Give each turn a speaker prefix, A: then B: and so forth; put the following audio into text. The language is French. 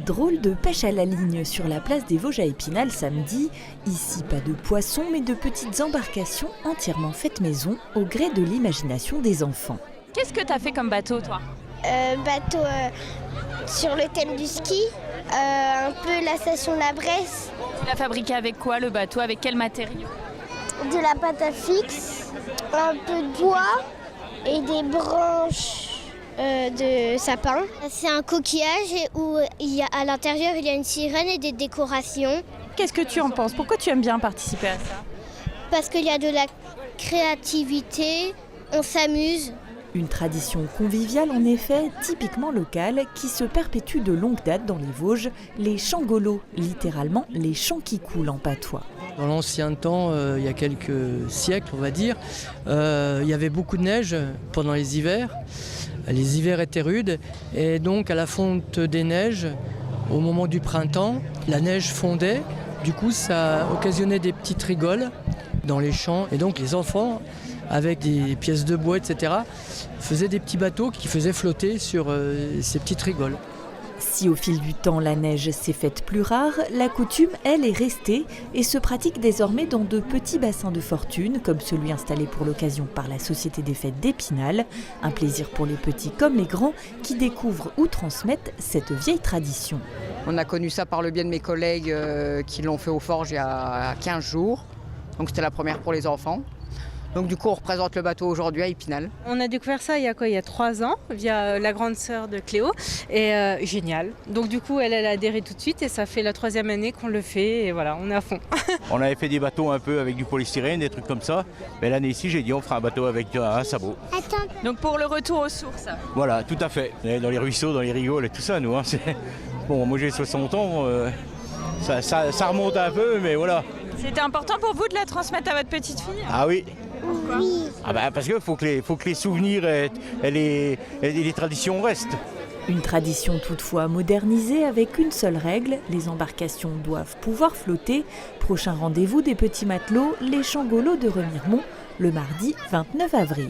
A: Drôle de pêche à la ligne sur la place des Vosges à Épinal samedi. Ici, pas de poissons, mais de petites embarcations entièrement faites maison au gré de l'imagination des enfants.
B: Qu'est-ce que tu as fait comme bateau, toi ?
C: Bateau sur le thème du ski, un peu la station La Bresse.
B: Tu l'as fabriqué avec quoi, le bateau ? Avec quel matériau ?
C: De la pâte à fixe, un peu de bois et des branches de sapin. C'est un coquillage où à l'intérieur il y a une sirène et des décorations.
B: Qu'est-ce que tu en penses ? Pourquoi tu aimes bien participer à ça ?
C: Parce qu'il y a de la créativité, on s'amuse.
A: Une tradition conviviale en effet, typiquement locale, qui se perpétue de longue date dans les Vosges, les changolos, littéralement les chants qui coulent en patois.
D: Dans l'ancien temps, il y a quelques siècles, on va dire, il y avait beaucoup de neige pendant les hivers. Les hivers étaient rudes et donc à la fonte des neiges, au moment du printemps, la neige fondait. Du coup, ça occasionnait des petites rigoles dans les champs. Et donc les enfants, avec des pièces de bois, etc., faisaient des petits bateaux qui faisaient flotter sur ces petites rigoles.
A: Si au fil du temps la neige s'est faite plus rare, la coutume, elle, est restée et se pratique désormais dans de petits bassins de fortune, comme celui installé pour l'occasion par la Société des Fêtes d'Épinal. Un plaisir pour les petits comme les grands qui découvrent ou transmettent cette vieille tradition.
E: On a connu ça par le biais de mes collègues qui l'ont fait aux Forges il y a 15 jours. Donc c'était la première pour les enfants. Donc du coup, on représente le bateau aujourd'hui à Épinal.
F: On a découvert ça il y a 3 ans, via la grande sœur de Cléo. Et génial. Donc du coup, elle a adhéré tout de suite et ça fait la 3e année qu'on le fait. Et voilà, on est à fond.
G: On avait fait des bateaux un peu avec du polystyrène, des trucs comme ça. Mais l'année ici, j'ai dit on fera un bateau avec un sabot.
B: Donc pour le retour aux sources.
G: Voilà, tout à fait. Et dans les ruisseaux, dans les rigoles et tout ça, nous. Bon, moi j'ai 60 ans, ça remonte un peu, mais voilà.
B: C'était important pour vous de la transmettre à votre petite fille ?
G: Ah oui.
C: Oui.
G: Ah bah parce qu'il faut que les souvenirs et les traditions restent.
A: Une tradition toutefois modernisée avec une seule règle, les embarcations doivent pouvoir flotter. Prochain rendez-vous des petits matelots, les changolos de Remiremont, le mardi 29 avril.